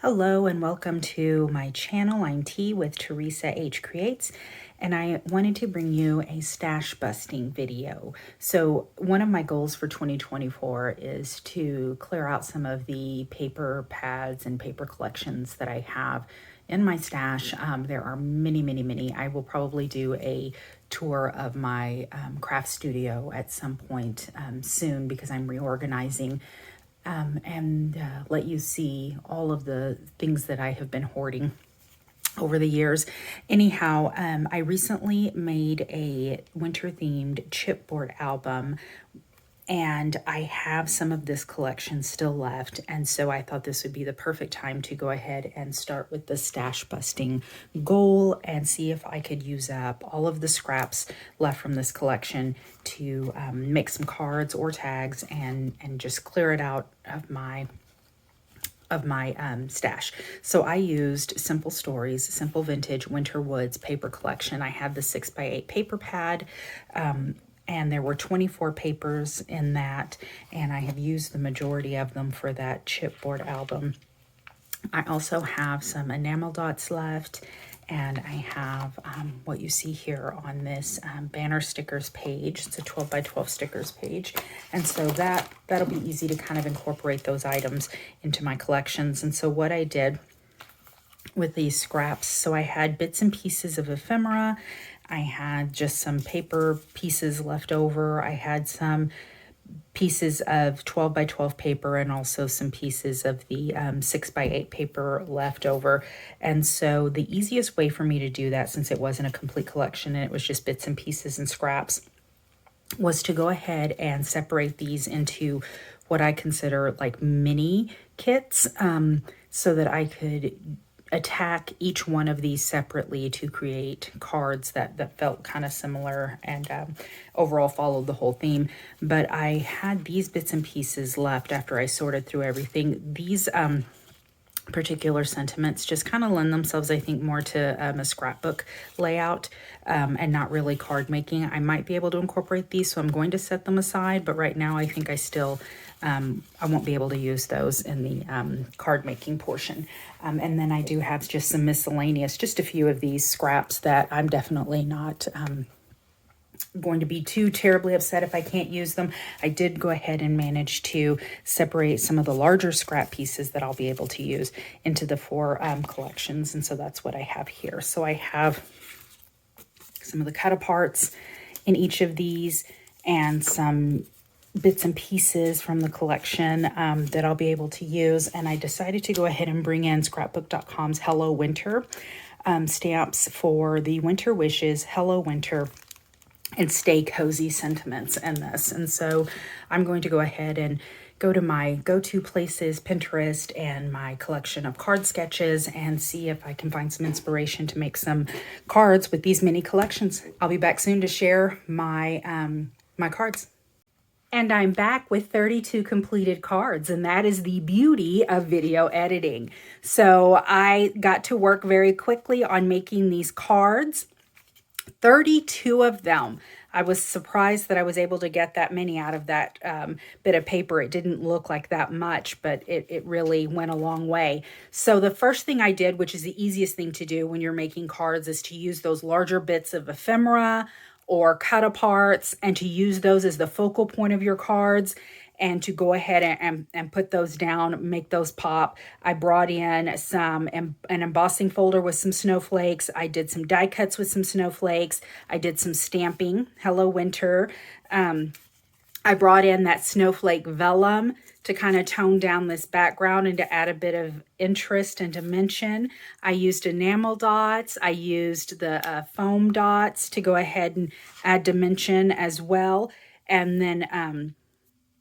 Hello and welcome to my channel. I'm T with Teresa H Creates, and I wanted to bring you a stash busting video. So one of my goals for 2024 is to clear out some of the paper pads and paper collections that I have in my stash. There are many. I will probably do a tour of my craft studio at some point soon because I'm reorganizing and let you see all of the things that I have been hoarding over the years. Anyhow, I recently made a winter themed chipboard album, and I have some of this collection still left, and so I thought this would be the perfect time to go ahead and start with the stash busting goal and see if I could use up all of the scraps left from this collection to make some cards or tags and just clear it out of my stash. So I used Simple Stories, Simple Vintage Winter Woods paper collection. I had the 6x8 paper pad, and there were 24 papers in that, and I have used the majority of them for that chipboard album. I also have some enamel dots left, and I have what you see here on this banner stickers page. It's a 12x12 stickers page, and so that'll be easy to kind of incorporate those items into my collections. And so what I did with these scraps, so I had bits and pieces of ephemera, I had just some paper pieces left over, I had some pieces of 12x12 paper and also some pieces of the 6x8 paper left over. And so the easiest way for me to do that, since it wasn't a complete collection and it was just bits and pieces and scraps, was to go ahead and separate these into what I consider like mini kits, so that I could attack each one of these separately to create cards that felt kind of similar and overall followed the whole theme. But I had these bits and pieces left after I sorted through everything. These particular sentiments just kind of lend themselves, I think, more to a scrapbook layout and not really card making. I might be able to incorporate these, so I'm going to set them aside, but right now I think I still I won't be able to use those in the card making portion. And then I do have just some miscellaneous, just a few of these scraps that I'm definitely not going to be too terribly upset if I can't use them. I did go ahead and manage to separate some of the larger scrap pieces that I'll be able to use into the four collections. And so that's what I have here. So I have some of the cut aparts in each of these and some bits and pieces from the collection that I'll be able to use. And I decided to go ahead and bring in scrapbook.com's Hello Winter stamps for the Winter Wishes, Hello Winter, and Stay Cozy sentiments in this. And so I'm going to go ahead and go to my go-to places, Pinterest, and my collection of card sketches and see if I can find some inspiration to make some cards with these mini collections. I'll be back soon to share my my cards. And I'm back with 32 completed cards, and that is the beauty of video editing. So I got to work very quickly on making these cards. 32 of them. I was surprised that I was able to get that many out of that bit of paper. It didn't look like that much, but it really went a long way. So the first thing I did, which is the easiest thing to do when you're making cards, is to use those larger bits of ephemera or cut aparts and to use those as the focal point of your cards and to go ahead and put those down, make those pop. I brought in an embossing folder with some snowflakes. I did some die cuts with some snowflakes. I did some stamping, Hello Winter. I brought in that snowflake vellum to kind of tone down this background and to add a bit of interest and dimension. I used enamel dots. I used the foam dots to go ahead and add dimension as well. And then,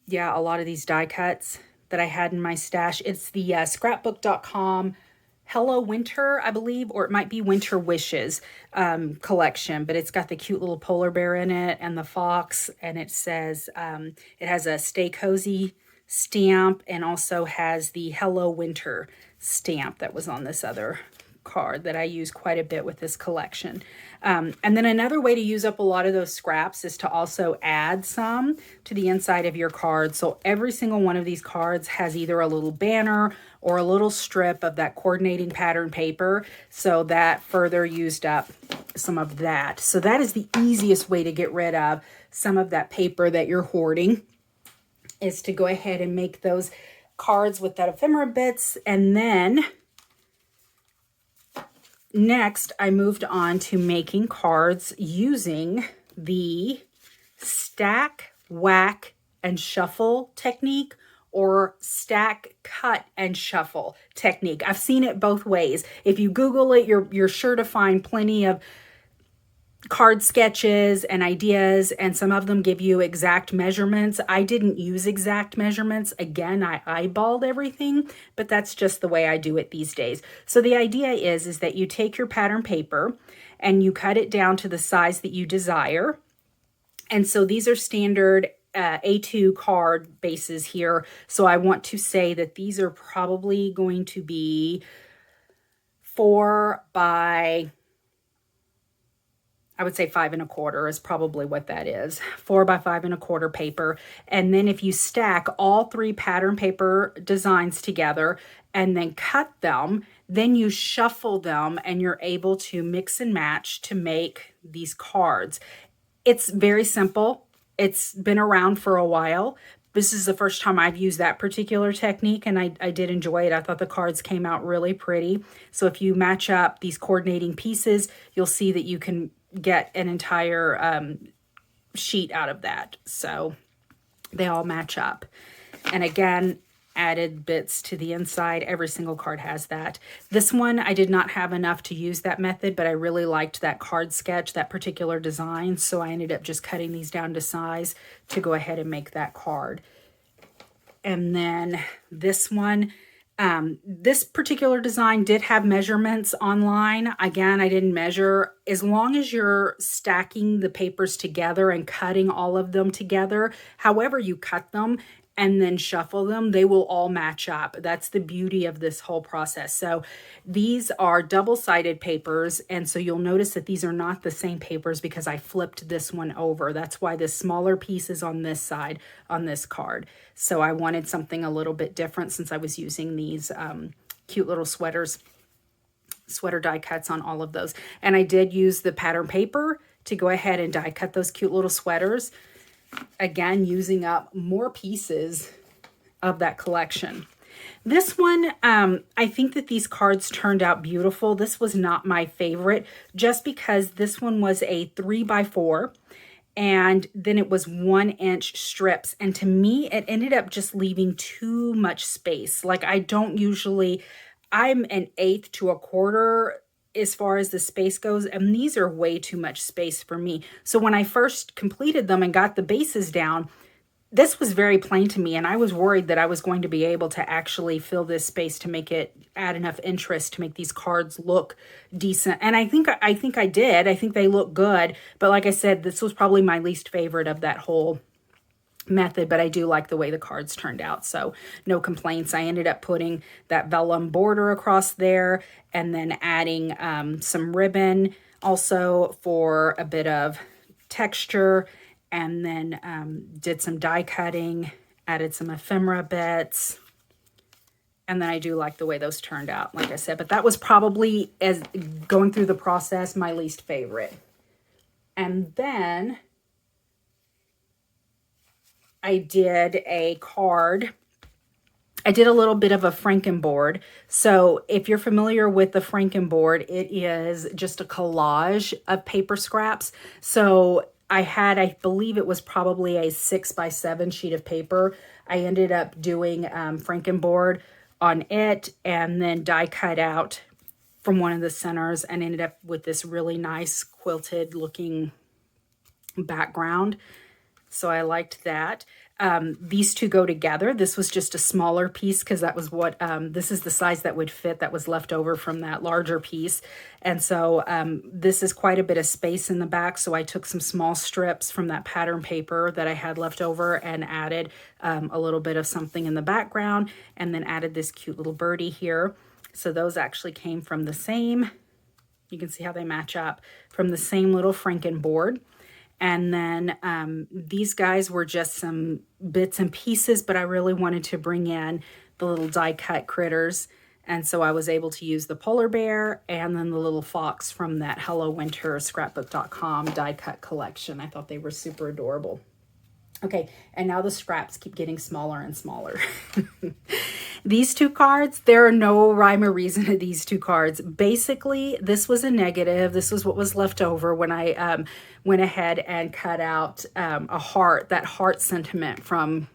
yeah, a lot of these die cuts that I had in my stash. It's the scrapbook.com Hello Winter, I believe, or it might be Winter Wishes collection, but it's got the cute little polar bear in it and the fox, and it says, it has a Stay Cozy stamp and also has the Hello Winter stamp that was on this other card that I use quite a bit with this collection. And then another way to use up a lot of those scraps is to also add some to the inside of your card. So every single one of these cards has either a little banner or a little strip of that coordinating pattern paper. So that further used up some of that. So that is the easiest way to get rid of some of that paper that you're hoarding, is to go ahead and make those cards with that ephemera bits. And then next, I moved on to making cards using the stack, whack, and shuffle technique, or stack, cut, and shuffle technique. I've seen it both ways. If you Google it, you're sure to find plenty of card sketches and ideas, and some of them give you exact measurements. I didn't use exact measurements. Again, I eyeballed everything, but that's just the way I do it these days. So the idea is that you take your pattern paper and you cut it down to the size that you desire. And so these are standard A2 card bases here. So I want to say that these are probably going to be 4 by, I would say 5 1/4 is probably what that is. 4 by 5 1/4 paper. And then if you stack all 3 pattern paper designs together and then cut them, then you shuffle them and you're able to mix and match to make these cards. It's very simple. It's been around for a while. This is the first time I've used that particular technique, and I did enjoy it. I thought the cards came out really pretty. So if you match up these coordinating pieces, you'll see that you can get an entire sheet out of that. So they all match up. And again, added bits to the inside. Every single card has that. This one, I did not have enough to use that method, but I really liked that card sketch, that particular design. So I ended up just cutting these down to size to go ahead and make that card. And then this one, this particular design did have measurements online. Again, I didn't measure. As long as you're stacking the papers together and cutting all of them together, however you cut them and then shuffle them, they will all match up. That's the beauty of this whole process. So these are double-sided papers, and so you'll notice that these are not the same papers because I flipped this one over. That's why the smaller piece is on this side on this card. So I wanted something a little bit different since I was using these cute little sweater die cuts on all of those. And I did use the pattern paper to go ahead and die cut those cute little sweaters. Again, using up more pieces of that collection. This one, I think that these cards turned out beautiful. This was not my favorite just because this one was a 3 by 4 and then it was 1-inch strips. And to me, it ended up just leaving too much space. Like I'm an 1/8 to 1/4 as far as the space goes, and these are way too much space for me. So when I first completed them and got the bases down, this was very plain to me, and I was worried that I was going to be able to actually fill this space to make it add enough interest to make these cards look decent. And I think I did. I think they look good, but like I said, this was probably my least favorite of that whole method, but I do like the way the cards turned out, so no complaints. I ended up putting that vellum border across there and then adding some ribbon also for a bit of texture, and then did some die cutting, added some ephemera bits, and then I do like the way those turned out, like I said, but that was probably, as going through the process, my least favorite. And then I did a card. I did a little bit of a Frankenboard. So if you're familiar with the Frankenboard, it is just a collage of paper scraps. So I believe it was probably a 6 by 7 sheet of paper. I ended up doing Frankenboard on it and then die cut out from one of the centers and ended up with this really nice quilted looking background. So I liked that. These two go together. This was just a smaller piece because that was what, this is the size that would fit that was left over from that larger piece. And so this is quite a bit of space in the back. So I took some small strips from that pattern paper that I had left over and added a little bit of something in the background, and then added this cute little birdie here. So those actually came from the same, you can see how they match up, from the same little Franken board. And then these guys were just some bits and pieces, but I really wanted to bring in the little die cut critters. And so I was able to use the polar bear and then the little fox from that Hello Winter scrapbook.com die cut collection. I thought they were super adorable. Okay, and now the scraps keep getting smaller and smaller. These two cards, there are no rhyme or reason to these two cards. Basically, this was a negative. This was what was left over when I went ahead and cut out a heart, that heart sentiment from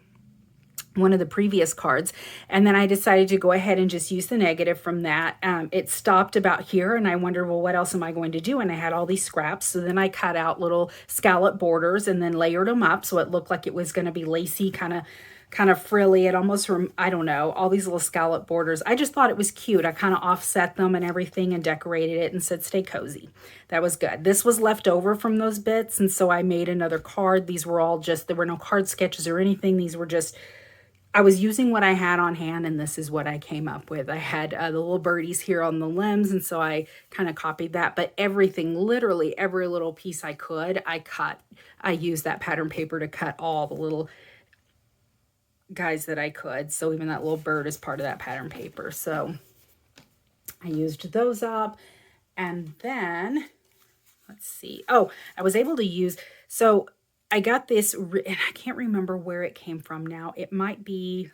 one of the previous cards. And then I decided to go ahead and just use the negative from that. It stopped about here and I wondered, well, what else am I going to do? And I had all these scraps. So then I cut out little scallop borders and then layered them up. So it looked like it was going to be lacy, kind of frilly. It almost, I don't know, all these little scallop borders. I just thought it was cute. I kind of offset them and everything and decorated it and said, stay cozy. That was good. This was left over from those bits. And so I made another card. These were all just, there were no card sketches or anything. These were just, I was using what I had on hand, and this is what I came up with. I had the little birdies here on the limbs, and so I kind of copied that. But everything, literally every little piece I could, I cut. I used that pattern paper to cut all the little guys that I could. So even that little bird is part of that pattern paper. So I used those up. And then, let's see. Oh, I was able to use, so I got this, and I can't remember where it came from now. It might be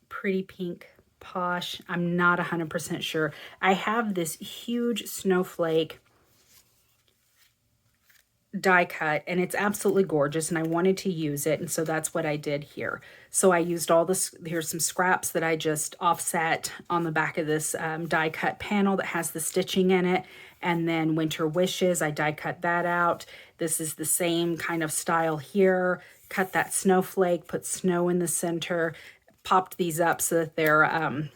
Pretty Pink Posh. I'm not 100% sure. I have this huge snowflake die cut, and it's absolutely gorgeous, and I wanted to use it, and so that's what I did here. So I used all this, here's some scraps that I just offset on the back of this die cut panel that has the stitching in it, and then Winter Wishes, I die cut that out. This is the same kind of style here. Cut that snowflake, put snow in the center, popped these up so that they're a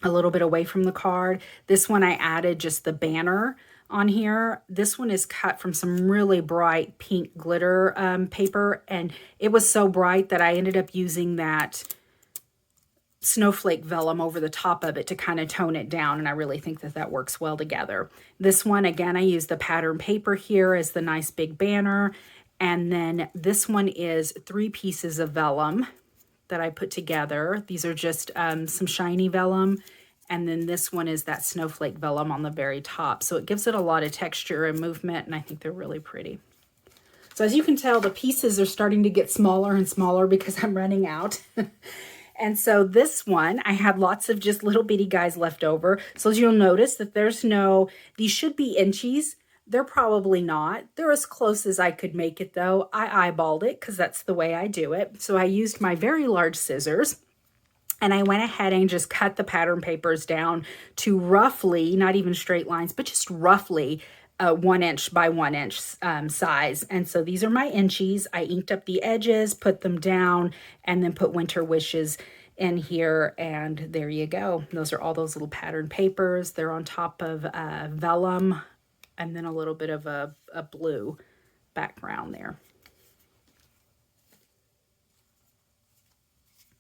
little bit away from the card. This one I added just the banner on here. This one is cut from some really bright pink glitter paper, and it was so bright that I ended up using that snowflake vellum over the top of it to kind of tone it down, and I really think that that works well together. This one, again, I used the pattern paper here as the nice big banner, and then this one is 3 pieces of vellum that I put together. These are just some shiny vellum, and then this one is that snowflake vellum on the very top. So it gives it a lot of texture and movement, and I think they're really pretty. So as you can tell, the pieces are starting to get smaller and smaller because I'm running out. And so this one, I had lots of just little bitty guys left over. So as you'll notice that there's no, these should be inchies. They're probably not. They're as close as I could make it though. I eyeballed it because that's the way I do it. So I used my very large scissors and I went ahead and just cut the pattern papers down to roughly, not even straight lines, but just roughly 1 inch by 1 inch size. And so these are my inchies. I inked up the edges, put them down, and then put Winter Wishes in here. And there you go. Those are all those little pattern papers. They're on top of vellum and then a little bit of a blue background there.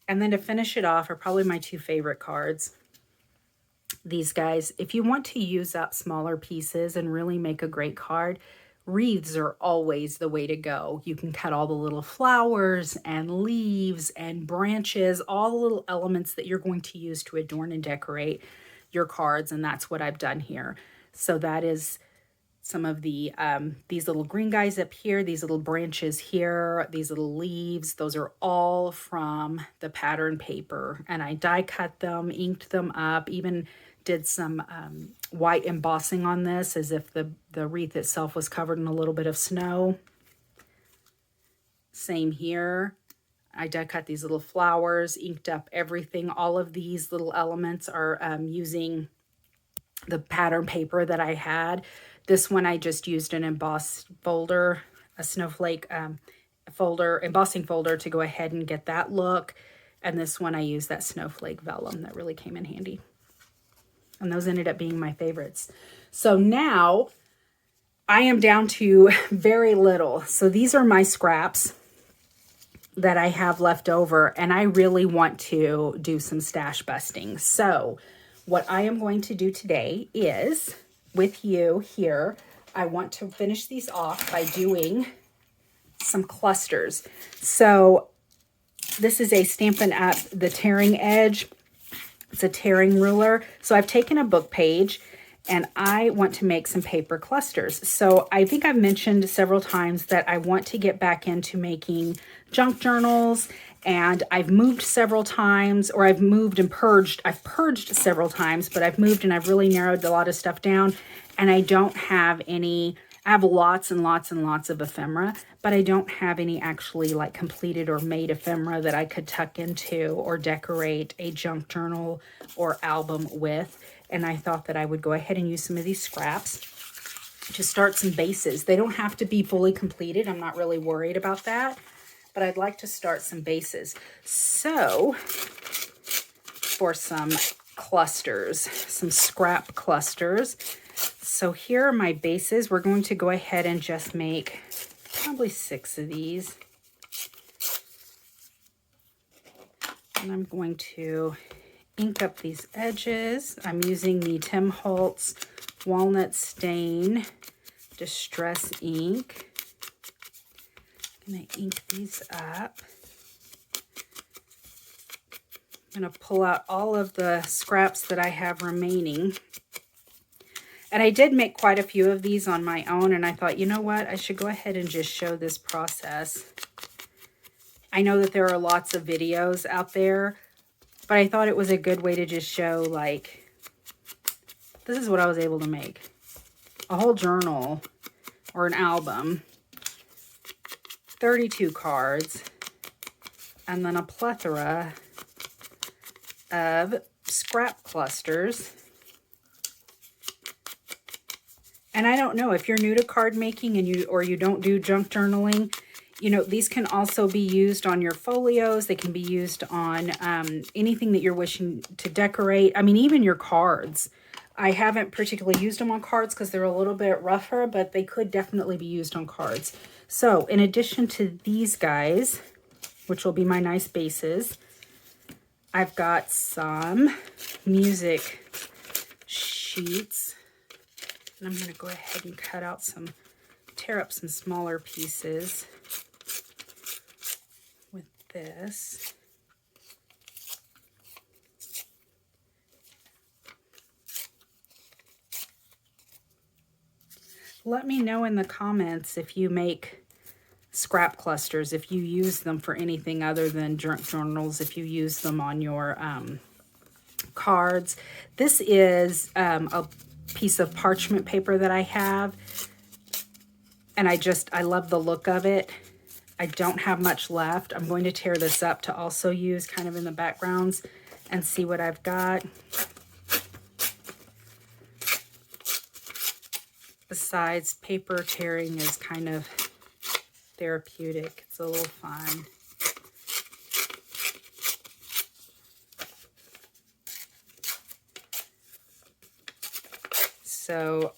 And then to finish it off are probably my 2 favorite cards. These guys, if you want to use up smaller pieces and really make a great card, wreaths are always the way to go. You can cut all the little flowers and leaves and branches, all the little elements that you're going to use to adorn and decorate your cards, and that's what I've done here. So that is some of the these little green guys up here, these little branches here, these little leaves, those are all from the pattern paper, and I die cut them, inked them up, even did some white embossing on this as if the wreath itself was covered in a little bit of snow. Same here. I die cut these little flowers, inked up everything. All of these little elements are using the pattern paper that I had. This one I just used an embossed folder, a snowflake folder, embossing folder to go ahead and get that look. And this one I used that snowflake vellum. That really came in handy. And those ended up being my favorites. So now I am down to very little. So these are my scraps that I have left over, and I really want to do some stash busting. So what I am going to do today is, with you here, I want to finish these off by doing some clusters. So this is a Stampin' Up! The Tearing Edge. It's a tearing ruler. So I've taken a book page and I want to make some paper clusters. So I think I've mentioned several times that I want to get back into making junk journals, and I've moved several times, or I've moved and purged. I've purged several times, but I've moved and I've really narrowed a lot of stuff down, and I don't have any. I have lots and lots and lots of ephemera, but I don't have any actually like completed or made ephemera that I could tuck into or decorate a junk journal or album with. And I thought that I would go ahead and use some of these scraps to start some bases. They don't have to be fully completed. I'm not really worried about that, but I'd like to start some bases. So for some clusters, some scrap clusters. So here are my bases. We're going to go ahead and just make probably 6 of these. And I'm going to ink up these edges. I'm using the Tim Holtz Walnut Stain Distress ink. I'm going to ink these up. I'm going to pull out all of the scraps that I have remaining. And I did make quite a few of these on my own, and I thought, you know what, I should go ahead and just show this process. I know that there are lots of videos out there, but I thought it was a good way to just show, like, this is what I was able to make. A whole journal or an album, 32 cards, and then a plethora of scrap clusters. And I don't know, if you're new to card making and you don't do junk journaling, you know, these can also be used on your folios. They can be used on anything that you're wishing to decorate. I mean, even your cards. I haven't particularly used them on cards because they're a little bit rougher, but they could definitely be used on cards. So in addition to these guys, which will be my nice bases, I've got some music sheets. And I'm going to go ahead and tear up some smaller pieces with this. Let me know in the comments if you make scrap clusters, if you use them for anything other than junk journals, if you use them on your cards. This is a piece of parchment paper that I have, and I love the look of it. I don't have much left. I'm going to tear this up to also use kind of in the backgrounds and see what I've got. Besides, paper tearing is kind of therapeutic. It's a little fun. So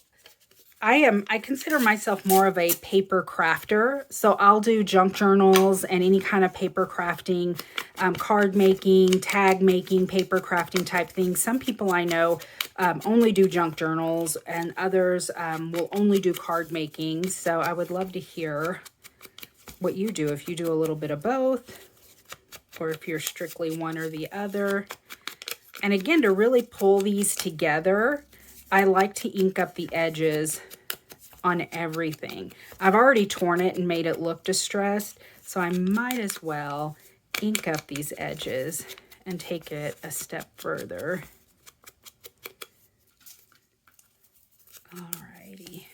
I consider myself more of a paper crafter. So I'll do junk journals and any kind of paper crafting, card making, tag making, paper crafting type things. Some people I know only do junk journals, and others will only do card making. So I would love to hear what you do, if you do a little bit of both, or if you're strictly one or the other. And again, to really pull these together, I like to ink up the edges on everything. I've already torn it and made it look distressed, so I might as well ink up these edges and take it a step further. Alrighty.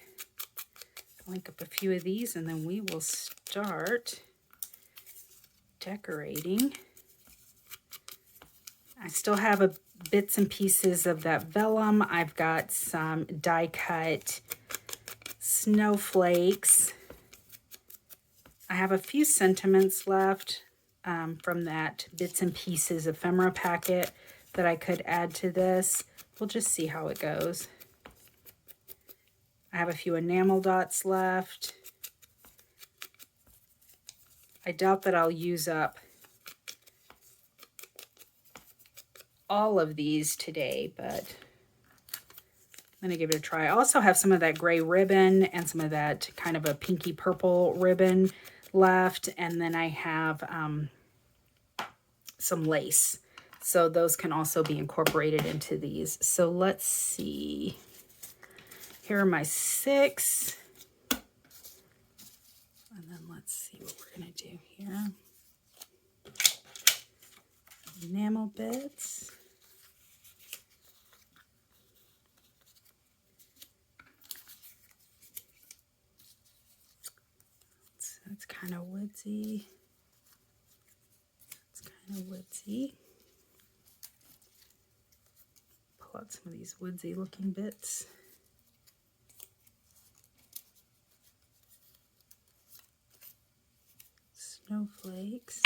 I'll ink up a few of these and then we will start decorating. I still have bits and pieces of that vellum. I've got some die cut snowflakes. I have a few sentiments left from that bits and pieces ephemera packet that I could add to this. We'll just see how it goes. I have a few enamel dots left. I doubt that I'll use up all of these today, but I'm gonna give it a try. I also have some of that gray ribbon and some of that kind of a pinky purple ribbon left. And then I have some lace. So those can also be incorporated into these. So let's see. Here are my 6. And then let's see what we're gonna do here. Enamel bits. So it's kind of woodsy. It's kind of woodsy. Pull out some of these woodsy looking bits. Snowflakes.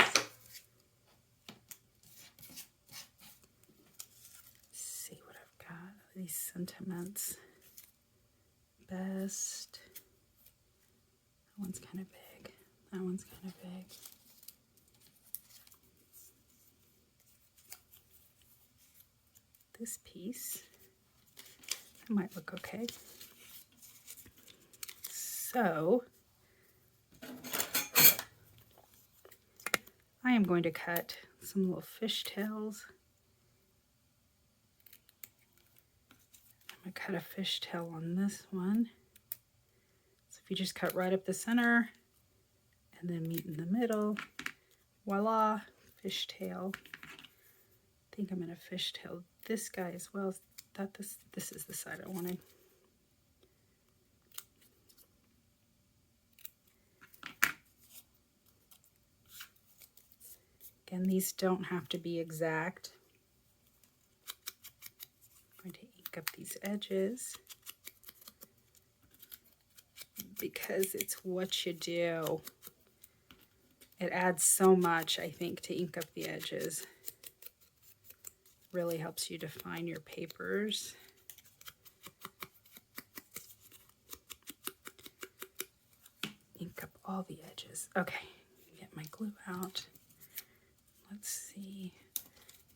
See what I've got. These sentiments. Best. That one's kind of big. That one's kind of big. This piece, that might look okay. So I am going to cut some little fishtails. I'm going to cut a fishtail on this one. So if you just cut right up the center and then meet in the middle, voila, fishtail. I think I'm going to fishtail this guy as well. This is the side I wanted. Again, these don't have to be exact. I'm going to ink up these edges because it's what you do. It adds so much, I think, to ink up the edges. Really helps you define your papers. Ink up all the edges. Okay, get my glue out. Let's see.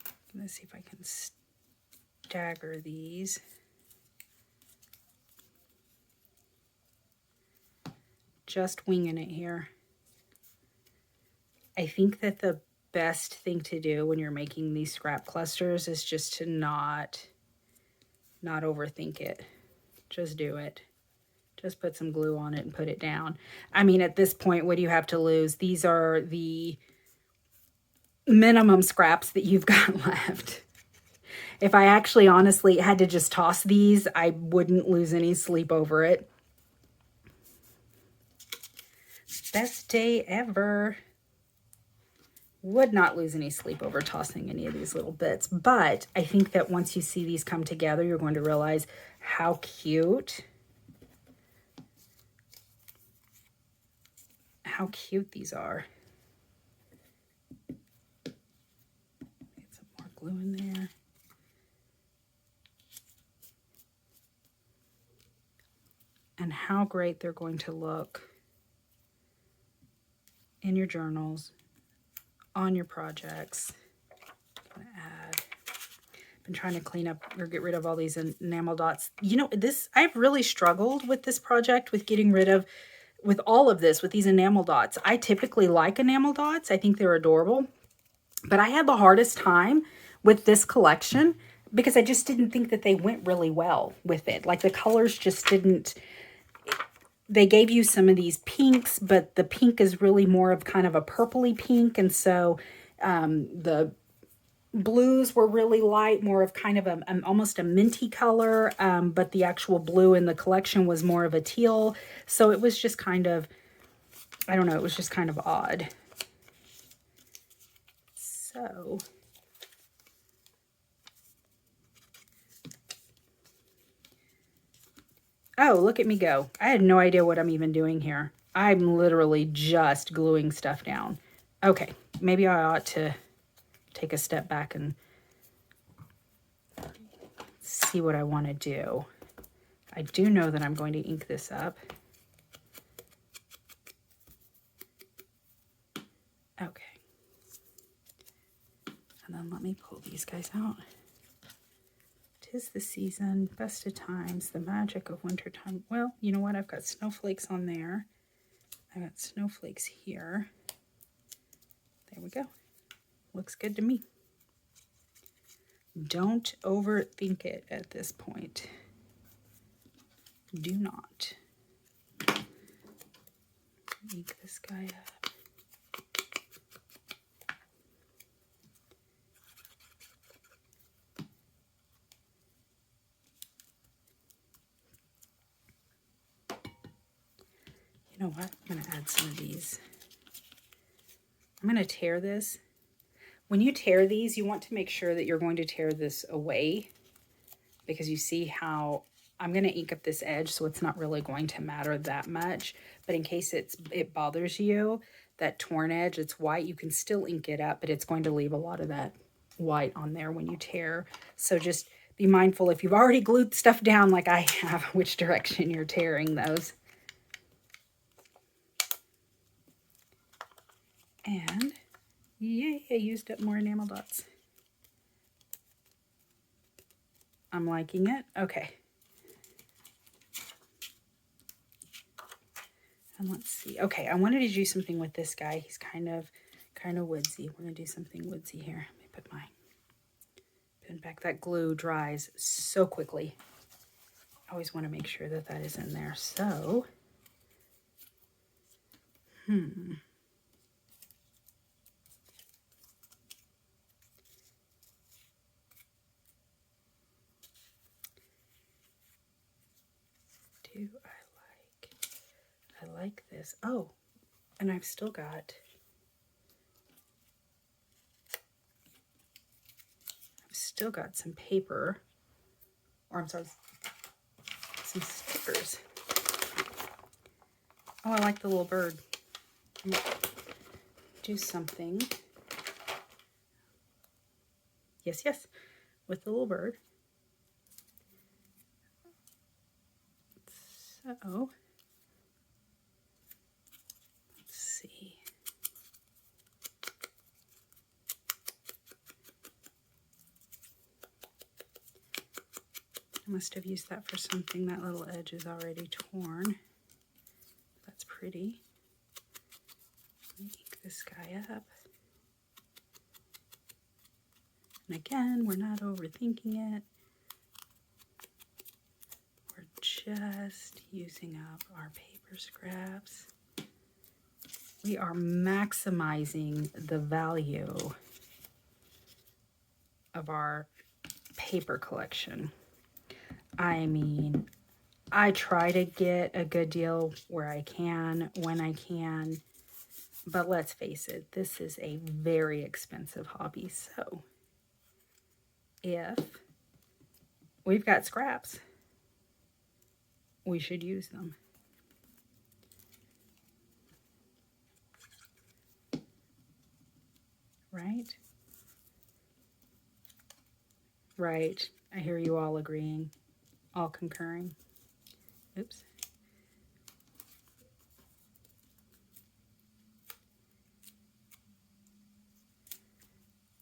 I'm gonna see if I can stagger these. Just winging it here. I think that the best thing to do when you're making these scrap clusters is just to not overthink it. Just do it. Just put some glue on it and put it down. I mean, at this point, what do you have to lose? These are the minimum scraps that you've got left. If I actually honestly had to just toss these, I wouldn't lose any sleep over it. Best day ever. Would not lose any sleep over tossing any of these little bits. But I think that once you see these come together, you're going to realize how cute these are. Get some more glue in there. And how great they're going to look in your journals, on your projects. I'm gonna add, been trying to clean up or get rid of all these enamel dots. You know, I've really struggled with this project, with getting rid of, with all of this, with these enamel dots. I typically like enamel dots. I think they're adorable. But I had the hardest time with this collection because I just didn't think that they went really well with it. Like the colors just didn't. They gave you some of these pinks, but the pink is really more of kind of a purpley pink. And so the blues were really light, more of kind of almost a minty color. But the actual blue in the collection was more of a teal. So it was just kind of, I don't know, it was just kind of odd. So oh, look at me go. I had no idea what I'm even doing here. I'm literally just gluing stuff down. Okay, maybe I ought to take a step back and see what I want to do. I do know that I'm going to ink this up. Okay. And then let me pull the these guys out. 'Tis the season, best of times, the magic of wintertime. Well, you know what? I've got snowflakes on there. I got snowflakes here. There we go. Looks good to me. Don't overthink it at this point. Do not. Ink this guy up. You know what? I'm going to add some of these. I'm going to tear this. When you tear these, you want to make sure that you're going to tear this away, because you see how I'm going to ink up this edge, so it's not really going to matter that much. But in case it bothers you, that torn edge, it's white, you can still ink it up, but it's going to leave a lot of that white on there when you tear. So just be mindful, if you've already glued stuff down like I have, which direction you're tearing those. And yay, I used up more enamel dots. I'm liking it. Okay. And let's see. Okay, I wanted to do something with this guy. He's kind of woodsy. We're going to do something woodsy here. Let me put my pen back. That glue dries so quickly. I always want to make sure that that is in there. So, do I like this. Oh, and I've still got some paper, or I'm sorry, some stickers. Oh, I like the little bird. I'm gonna do something. Yes, with the little bird. So, let's see. I must have used that for something. That little edge is already torn. That's pretty. Let me ink this guy up. And again, we're not overthinking it. We're just using up our paper scraps. We are maximizing the value of our paper collection. I mean, I try to get a good deal where I can, when I can, but let's face it, this is a very expensive hobby. So if we've got scraps, we should use them. Right? Right. I hear you all agreeing, all concurring. Oops.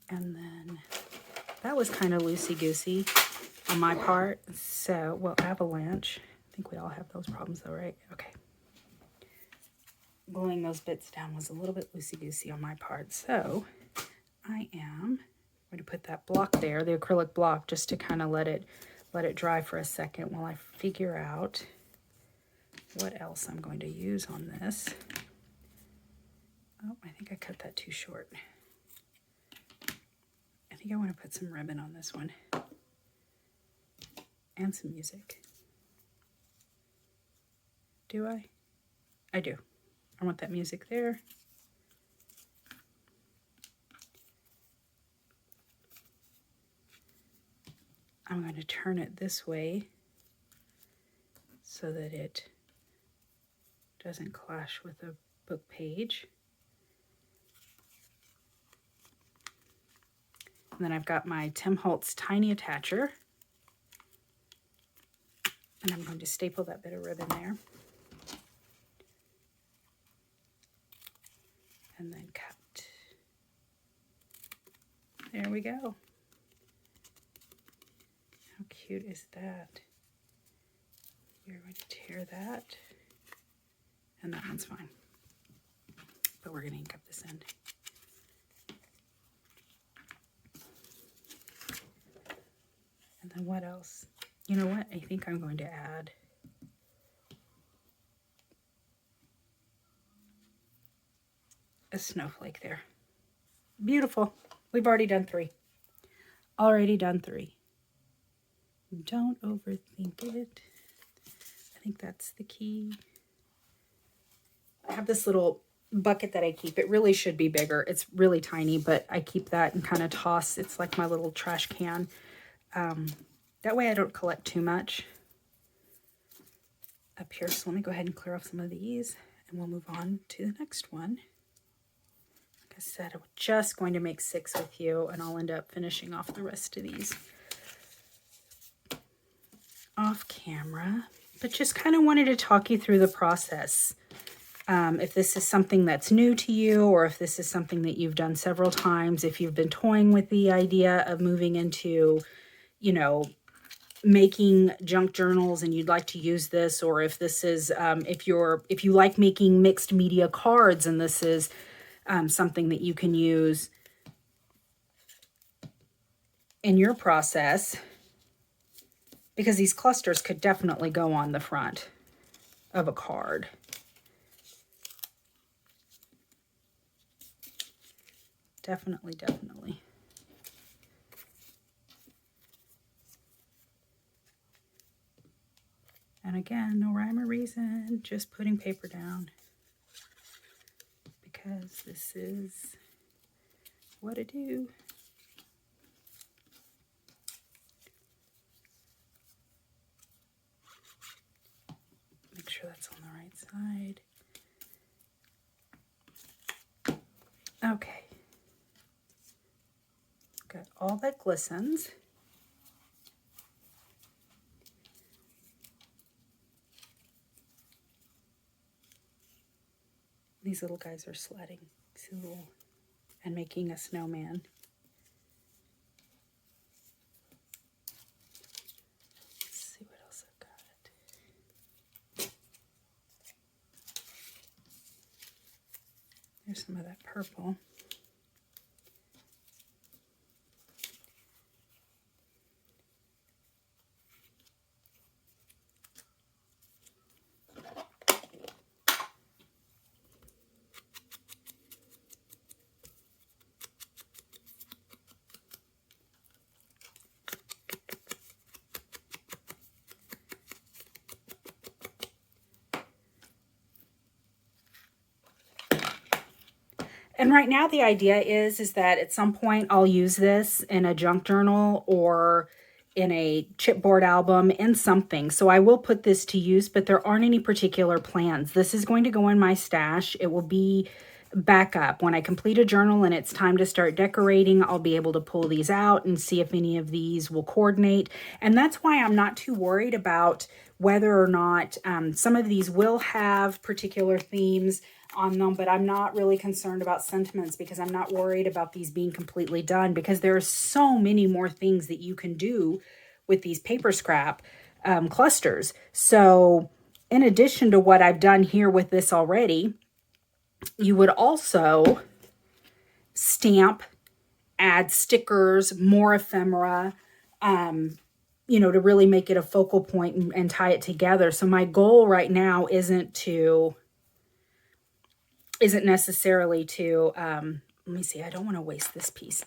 And then that was kind of loosey-goosey on my part. So, well, avalanche. I think we all have those problems though, right? Okay. Gluing those bits down was a little bit loosey-goosey on my part. So I am going to put that block there, the acrylic block, just to kind of let it dry for a second while I figure out what else I'm going to use on this. Oh, I think I cut that too short. I think I want to put some ribbon on this one. And some music. Do I? I do. I want that music there. I'm going to turn it this way so that it doesn't clash with the book page. And then I've got my Tim Holtz tiny attacher. And I'm going to staple that bit of ribbon there. And then cut. There we go. cute is that? We're going to tear that, and that one's fine. But we're going to ink up this end. And then what else? You know what? I think I'm going to add a snowflake there. Beautiful. We've already done 3. Already done 3. Don't overthink it. I think that's the key. I have this little bucket that I keep. It really should be bigger. It's really tiny, but I keep that and kind of toss. It's like my little trash can. That way I don't collect too much up here. So let me go ahead and clear off some of these, and we'll move on to the next one. Like I said, I'm just going to make 6 with you, and I'll end up finishing off the rest of these off camera. But just kind of wanted to talk you through the process. If this is something that's new to you, or if this is something that you've done several times, if you've been toying with the idea of moving into, you know, making junk journals and you'd like to use this, or if this is, if you like making mixed media cards and this is something that you can use in your process, because these clusters could definitely go on the front of a card. Definitely, definitely. And again, no rhyme or reason, just putting paper down, because this is what I do. Make sure that's on the right side. Okay. Got all that glistens. These little guys are sledding. See the little, and making a snowman. Let's see what else I've got. There's some of that purple. And right now the idea is that at some point I'll use this in a junk journal or in a chipboard album, in something. So I will put this to use, but there aren't any particular plans. This is going to go in my stash. It will be backup. When I complete a journal and it's time to start decorating, I'll be able to pull these out and see if any of these will coordinate. And that's why I'm not too worried about whether or not some of these will have particular themes on them, but I'm not really concerned about sentiments, because I'm not worried about these being completely done, because there are so many more things that you can do with these paper scrap clusters. So in addition to what I've done here with this already, you would also stamp, add stickers, more ephemera, you know, to really make it a focal point and tie it together. So my goal right now isn't necessarily to, let me see, I don't want to waste this piece,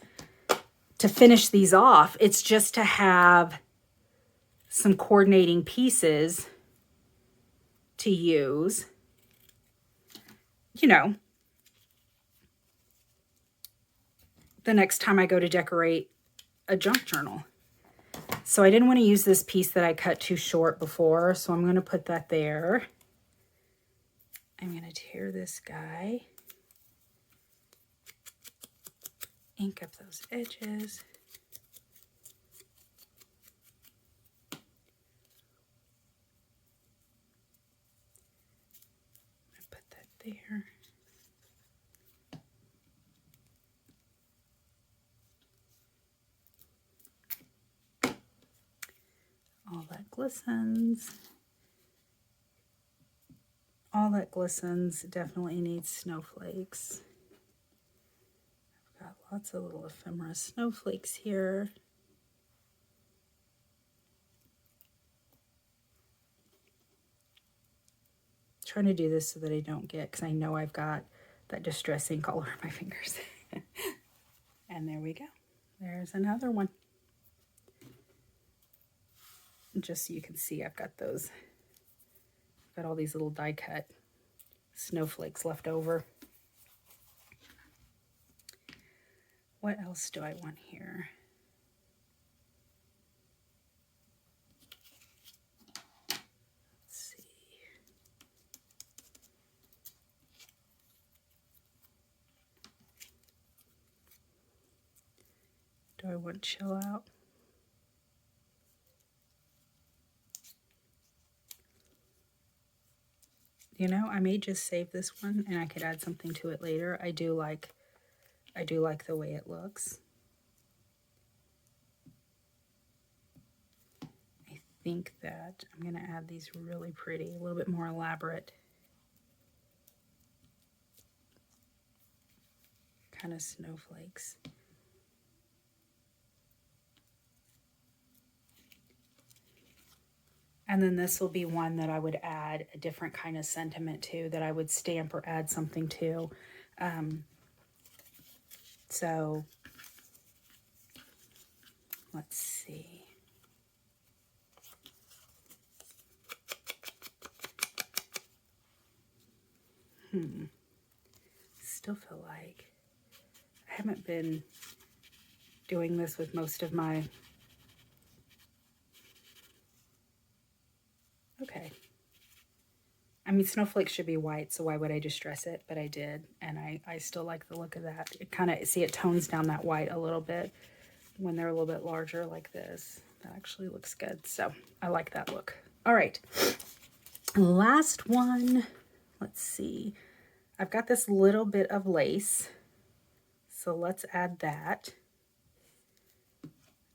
to finish these off. It's just to have some coordinating pieces to use, you know, the next time I go to decorate a junk journal. So I didn't want to use this piece that I cut too short before, so I'm going to put that there. I'm going to tear this guy, ink up those edges. Put that there. All that glistens. All that glistens definitely needs snowflakes. I've got lots of little ephemera snowflakes here. Trying to do this so that I don't get, because I know I've got that distress ink all over my fingers. And there we go. There's another one. Just so you can see, I've got all these little die cut snowflakes left over. What else do I want here? Let's see. Do I want chill out? You know, I may just save this one and I could add something to it later. I do like the way it looks. I think that I'm going to add these really pretty, a little bit more elaborate kind of snowflakes. And then this will be one that I would add a different kind of sentiment to, that I would stamp or add something to. So let's see. Still feel like I haven't been doing this with most of my... Okay. I mean, snowflakes should be white, so why would I distress it? But I did, and I still like the look of that. It kind of, see, it tones down that white a little bit when they're a little bit larger like this. That actually looks good, so I like that look. All right, last one. Let's see. I've got this little bit of lace, so let's add that.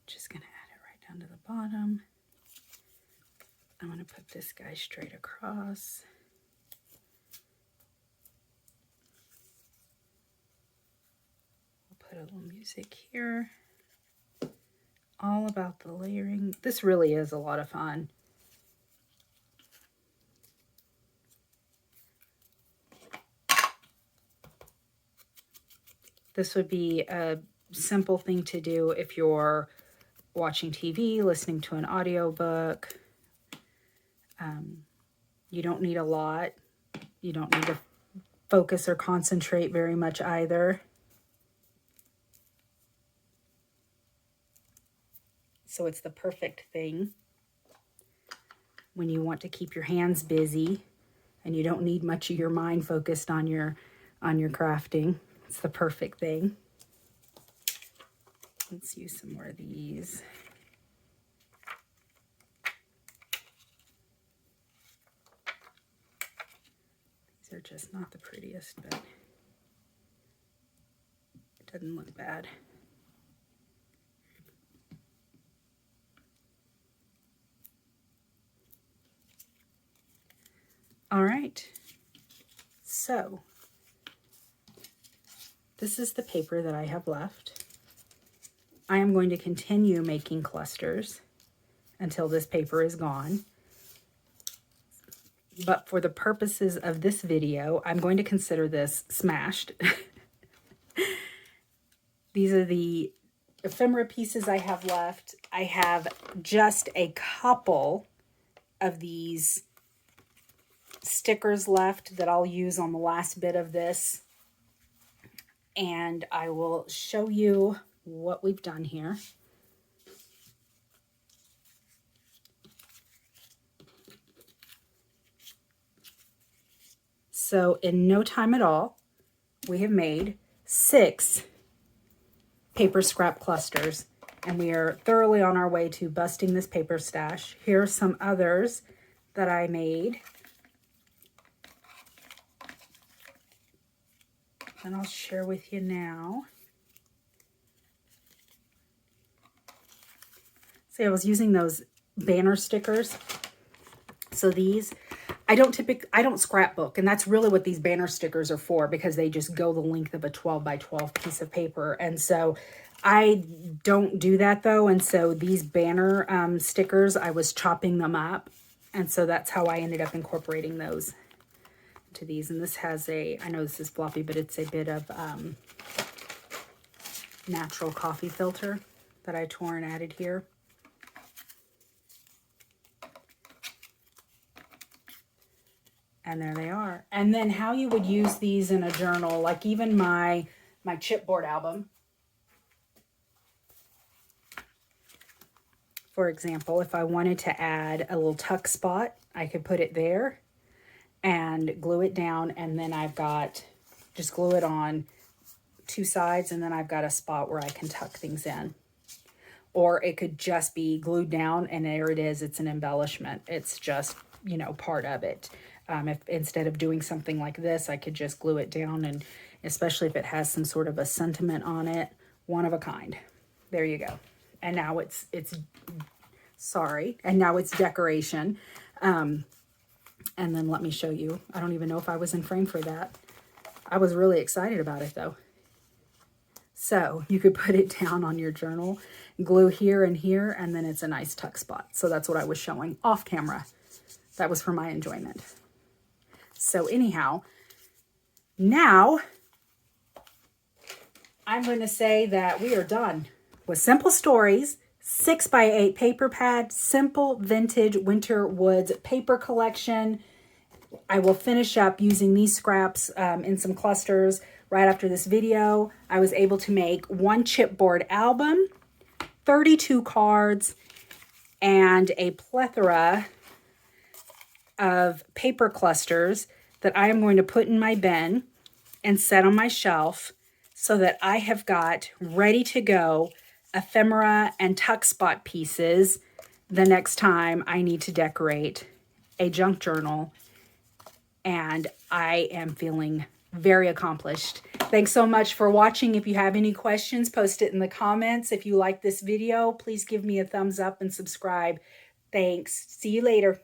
Just gonna add it right down to the bottom. I'm going to put this guy straight across. We'll put a little music here. All about the layering. This really is a lot of fun. This would be a simple thing to do if you're watching TV, listening to an audiobook. You don't need a lot. You don't need to focus or concentrate very much either. So it's the perfect thing when you want to keep your hands busy and you don't need much of your mind focused on your crafting. It's the perfect thing. Let's use some more of these. They're just not the prettiest, but it doesn't look bad. All right, so this is the paper that I have left. I am going to continue making clusters until this paper is gone. But for the purposes of this video, I'm going to consider this smashed. These are the ephemera pieces I have left. I have just a couple of these stickers left that I'll use on the last bit of this. And I will show you what we've done here. So in no time at all, we have made 6 paper scrap clusters, and we are thoroughly on our way to busting this paper stash. Here are some others that I made, and I'll share with you now. See, I was using those banner stickers. So these, I don't scrapbook, and that's really what these banner stickers are for, because they just go the length of a 12 by 12 piece of paper. And so I don't do that though. And so these banner stickers, I was chopping them up. And so that's how I ended up incorporating those to these. And this has a, I know this is floppy, but it's a bit of natural coffee filter that I tore and added here. And there they are. And then how you would use these in a journal, like even my chipboard album, for example, if I wanted to add a little tuck spot, I could put it there and glue it down, and then I've got, just glue it on two sides, and then I've got a spot where I can tuck things in. Or it could just be glued down, and there it is. It's an embellishment. It's just, you know, part of it. If instead of doing something like this, I could just glue it down, and especially if it has some sort of a sentiment on it, one of a kind. There you go. And now it's and now it's decoration. And then let me show you. I don't even know if I was in frame for that. I was really excited about it though. So you could put it down on your journal, glue here and here, and then it's a nice tuck spot. So that's what I was showing off camera. That was for my enjoyment. So anyhow, now I'm going to say that we are done with Simple Stories 6x8 paper pad, simple vintage winter woods paper collection. I will finish up using these scraps in some clusters right after this video. I was able to make one chipboard album, 32 cards, and a plethora of paper clusters that I am going to put in my bin and set on my shelf so that I have got ready to go ephemera and tuck spot pieces the next time I need to decorate a junk journal. And I am feeling very accomplished. Thanks so much for watching. If you have any questions, post it in the comments. If you like this video, please give me a thumbs up and subscribe. Thanks. See you later.